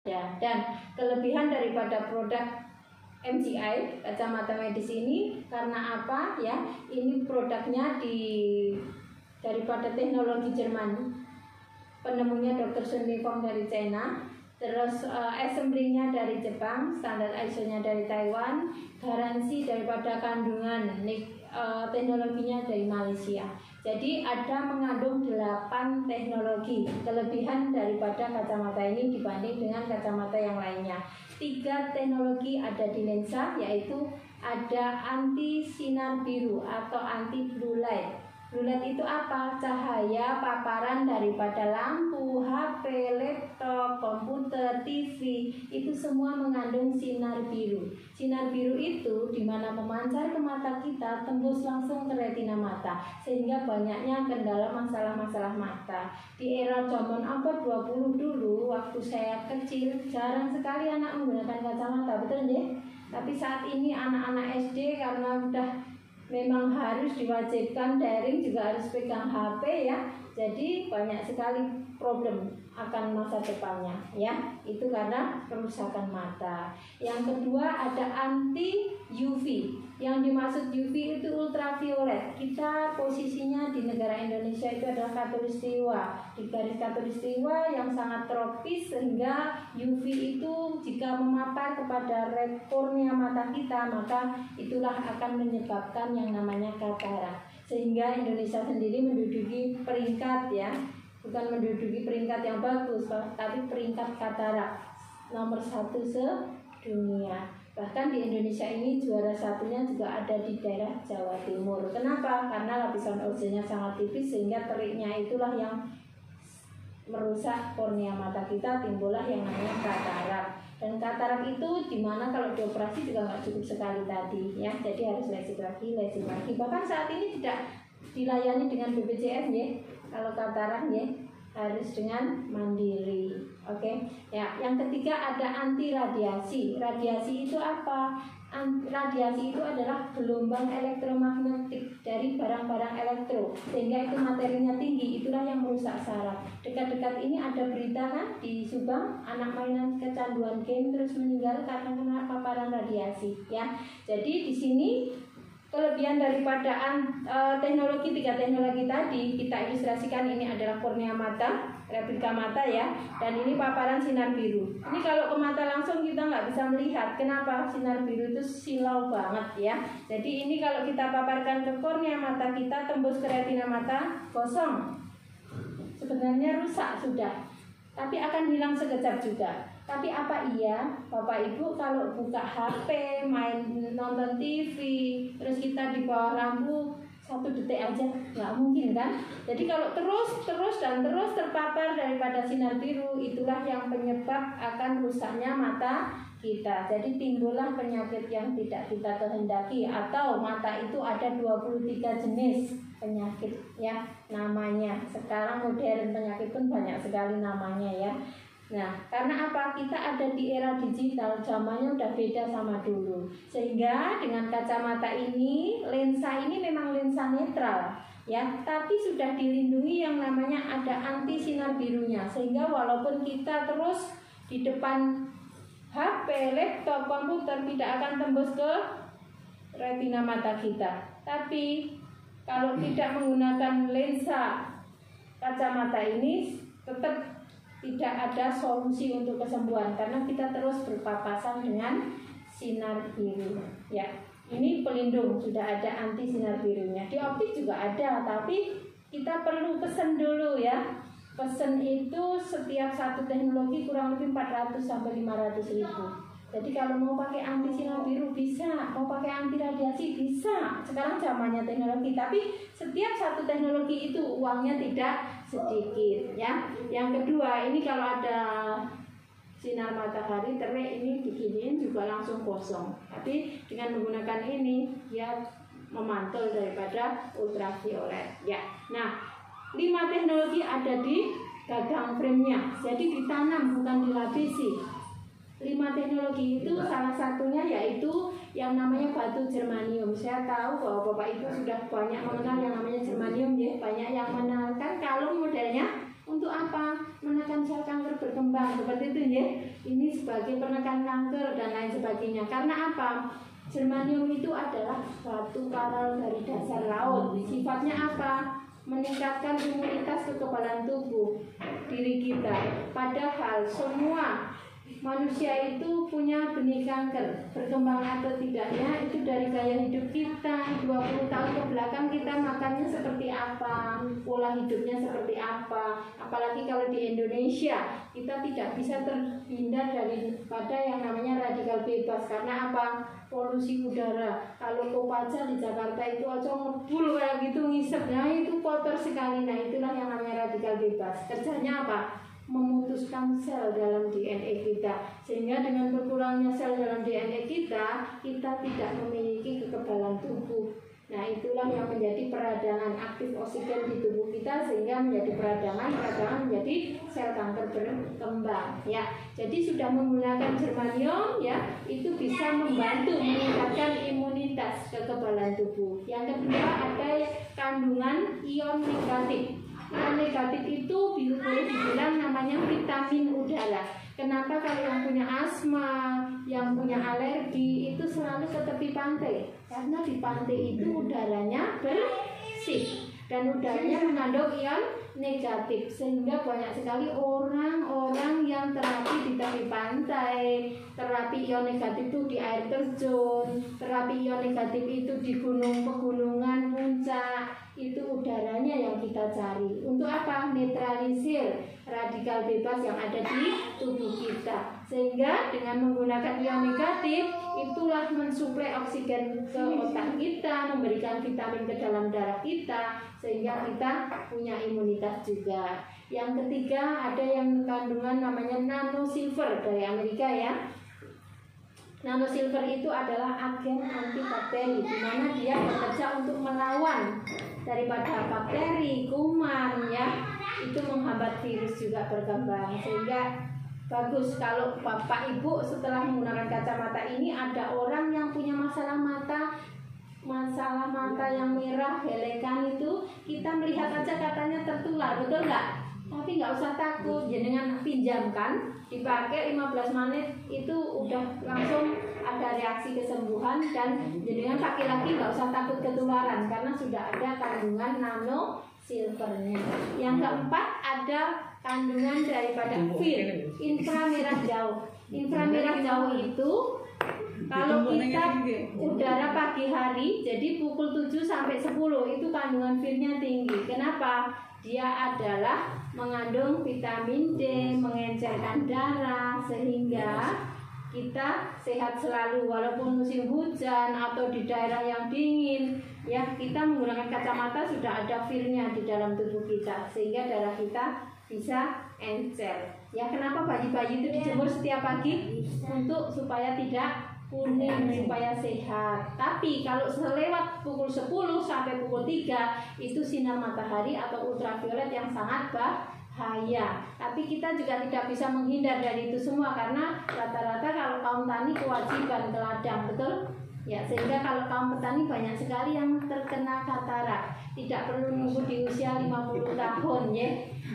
Ya, dan kelebihan daripada produk MCI kacamata medis ini karena apa ya? Ini produknya daripada teknologi Jerman, penemunya Dr. Sun Lifeng dari China, terus assemblingnya dari Jepang, standar ISO-nya dari Taiwan, garansi daripada kandungan teknologinya dari Malaysia. Jadi ada mengandung 8 teknologi. Kelebihan daripada kacamata ini dibanding dengan kacamata yang lainnya. 3 teknologi ada di lensa, yaitu ada anti sinar biru atau anti blue light. Blue light itu apa? Cahaya paparan daripada lampu, HP, laptop, komputer, TV, itu semua mengandung sinar biru. Sinar biru itu dimana memancar ke mata kita, tembus langsung ke retina mata, sehingga banyaknya kendala masalah-masalah mata. Di era zaman abad 20 dulu, waktu saya kecil, jarang sekali anak menggunakan kacamata, betul ya? Tapi saat ini anak-anak SD karena udah memang harus diwajibkan daring, juga harus pegang HP ya. Jadi banyak sekali problem akan masa depannya ya. Itu karena kerusakan mata. Yang kedua ada anti UV. Yang dimaksud UV itu ultraviolet. Kita posisinya di negara Indonesia itu adalah khatulistiwa, di garis khatulistiwa yang sangat tropis, sehingga UV itu jika memapar kepada kornea mata kita, maka itulah akan menyebabkan yang namanya katarak. Sehingga Indonesia sendiri menduduki peringkat ya, bukan menduduki peringkat yang bagus, tapi peringkat katarak nomor 1 sedunia. Bahkan di Indonesia ini juara satunya juga ada di daerah Jawa Timur. Kenapa? Karena lapisan ozonnya sangat tipis, sehingga teriknya itulah yang merusak kornea mata kita, timbullah yang namanya katarak. Dan katarak itu dimana kalau dioperasi juga nggak cukup sekali tadi ya, jadi harus lasik lagi. Bahkan saat ini tidak dilayani dengan BPJS ya, kalau katarak ya harus dengan mandiri. Oke. Ya, yang ketiga ada anti radiasi. Radiasi itu apa? Radiasi itu adalah gelombang elektromagnetik dari barang-barang elektro, sehingga itu materinya tinggi, itulah yang merusak saraf. Dekat-dekat ini ada berita kan di Subang, anak mainan kecanduan game terus meninggal karena kena paparan radiasi ya. Jadi di sini kelebihan daripada teknologi 3 teknologi tadi kita ilustrasikan. Ini adalah kornea mata, replika mata ya, dan ini paparan sinar biru. Ini kalau ke mata langsung kita nggak bisa melihat. Kenapa? Sinar biru itu silau banget ya. Jadi ini kalau kita paparkan ke kornea mata kita, tembus ke retina mata, kosong. Sebenarnya rusak sudah, tapi akan hilang sekejap juga. Tapi apa iya Bapak Ibu kalau buka HP, main nonton TV, terus kita di bawah lampu 1 detik aja? Nggak mungkin kan? Jadi kalau terus terpapar daripada sinar biru, itulah yang penyebab akan rusaknya mata kita. Jadi timbullah penyakit yang tidak kita kehendaki, atau mata itu ada 23 jenis penyakit ya namanya. Sekarang modern penyakit pun banyak sekali namanya ya. Nah, karena apa? Kita ada di era digital, zamannya udah beda sama dulu. Sehingga dengan kacamata ini, lensa ini memang lensa netral ya, tapi sudah dilindungi yang namanya ada anti sinar birunya. Sehingga walaupun kita terus di depan HP, laptop, komputer, tidak akan tembus ke retina mata kita. Tapi kalau tidak menggunakan lensa kacamata ini, tetap tidak ada solusi untuk kesembuhan, karena kita terus berpapasan dengan sinar biru ya. Ini pelindung, sudah ada anti sinar birunya. Di optik juga ada, tapi kita perlu pesen dulu ya. Pesen itu setiap satu teknologi kurang lebih 400 sampai 500 ribu. Jadi kalau mau pakai anti sinar biru bisa, mau pakai anti radiasi bisa. Sekarang zamannya teknologi, tapi setiap satu teknologi itu uangnya tidak sedikit ya. Yang kedua, ini kalau ada sinar matahari terik ini diginiin juga langsung kosong. Tapi dengan menggunakan ini dia memantul daripada ultraviolet ya. Nah, 5 teknologi ada di gagang frame-nya. Jadi ditanam bukan dilapisi. 5 teknologi itu salah satunya yaitu yang namanya batu germanium. Saya tahu bahwa Bapak Ibu sudah banyak mengenal yang namanya germanium ya, banyak yang mengenalkan kalung modelnya Untuk apa? Menekan sel kanker berkembang seperti itu ya. Ini sebagai penekan kanker dan lain sebagainya. Karena apa? Germanium itu adalah batu karang dari dasar laut. Sifatnya apa? Meningkatkan imunitas kekebalan tubuh diri kita. Padahal semua manusia itu punya benih kanker. Berkembang atau tidaknya itu dari gaya hidup kita. 20 tahun ke belakang kita makannya seperti apa, pola hidupnya seperti apa. Apalagi kalau di Indonesia, kita tidak bisa terhindar daripada yang namanya radikal bebas. Karena apa? Polusi udara. Kalau Kopaja di Jakarta itu aja ngebul kayak gitu, ngisep. Nah itu kotor sekali. Nah itulah yang namanya radikal bebas. Kerjanya apa? Memutuskan sel dalam DNA kita, sehingga dengan berkurangnya sel dalam DNA kita tidak memiliki kekebalan tubuh. Nah itulah yang menjadi peradangan aktif oksigen di tubuh kita, sehingga menjadi peradangan menjadi sel kanker berkembang ya. Jadi sudah menggunakan germanium ya, itu bisa membantu meningkatkan imunitas kekebalan tubuh. Yang kedua ada kandungan ion negatif. Ion negatif itu boleh dibilang namanya vitamin udara. Kenapa kalau yang punya asma, yang punya alergi itu selalu ke tepi pantai? Karena di pantai itu udaranya bersih dan udaranya mengandung ion negatif, sehingga banyak sekali orang-orang yang terapi di tepi pantai, terapi ion negatif itu di air terjun, terapi ion negatif itu di gunung pegunungan puncak. Itu udaranya yang kita cari. Untuk apa? Netralisir radikal bebas yang ada di tubuh kita. Sehingga dengan menggunakan ion negatif, itulah mensuplai oksigen ke otak kita, memberikan vitamin ke dalam darah kita, sehingga kita punya imunitas juga. Yang ketiga ada yang kandungan namanya nanosilver dari Amerika ya. Nanosilver itu adalah agen antibakteri, di mana dia bekerja untuk melawan daripada bakteri, kuman ya, itu menghambat virus juga berkembang. Sehingga bagus kalau bapak ibu setelah menggunakan kacamata ini, ada orang yang punya masalah mata yang merah, belekan itu, kita melihat aja katanya tertular, betul nggak? Tapi nggak usah takut, jenengan pinjamkan, dipakai 15 menit itu udah langsung ada reaksi kesembuhan, dan jenengan pakai lagi nggak usah takut ketularan karena sudah ada kandungan nanosilvernya. Yang keempat ada kandungan daripada inframerah jauh. Inframerah jauh itu kalau kita udara pagi hari, jadi pukul 7 sampai 10 itu kandungan virnya tinggi. Kenapa? Dia adalah mengandung vitamin D, mengencerkan darah, sehingga kita sehat selalu walaupun musim hujan atau di daerah yang dingin ya. Kita menggunakan kacamata sudah ada virnya di dalam tubuh kita, sehingga darah kita bisa encer ya. Kenapa bayi-bayi itu dijemur setiap pagi? Untuk supaya tidak kuning, supaya sehat. Tapi kalau selewat pukul 10 sampai pukul 3 itu sinar matahari atau ultraviolet yang sangat bahaya. Tapi kita juga tidak bisa menghindar dari itu semua, karena rata-rata kalau kaum tani kewajiban ke ladang, betul? Ya, sehingga kalau kaum petani banyak sekali yang terkena katarak. Tidak perlu nunggu di usia 50 tahun ya.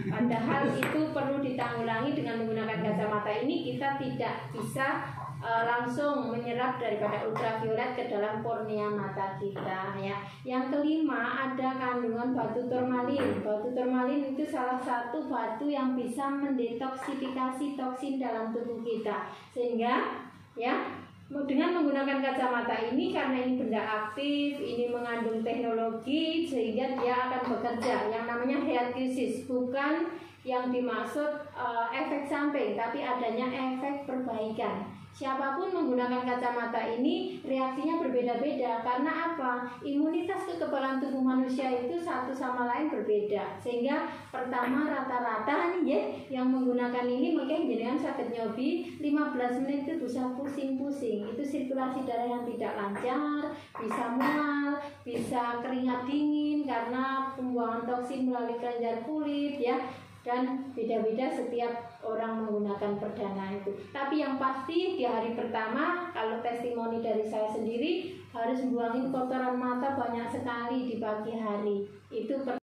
Padahal itu perlu ditanggulangi dengan menggunakan kacamata ini. Kita tidak bisa langsung menyerap daripada ultraviolet ke dalam kornea mata kita ya. Yang kelima ada kandungan batu turmalin. Batu turmalin itu salah satu batu yang bisa mendetoksifikasi toksin dalam tubuh kita, sehingga ya dengan menggunakan kacamata ini, karena ini benda aktif, ini mengandung teknologi, sehingga dia akan bekerja yang namanya health crisis. Bukan yang dimaksud efek samping, tapi adanya efek perbaikan. Siapapun menggunakan kacamata ini reaksinya berbeda-beda. Karena apa? Imunitas kekebalan tubuh manusia itu satu sama lain berbeda. Sehingga pertama rata-rata nih ya, yang menggunakan ini mungkin jenengan sakit nyobi 15 menit itu bisa pusing-pusing. Itu sirkulasi darah yang tidak lancar, bisa mual, bisa keringat dingin karena pembuangan toksin melalui kelenjar kulit ya. Dan beda-beda setiap orang menggunakan perdana itu. Tapi yang pasti di hari pertama, kalau testimoni dari saya sendiri, harus buangin kotoran mata banyak sekali di pagi hari. Itu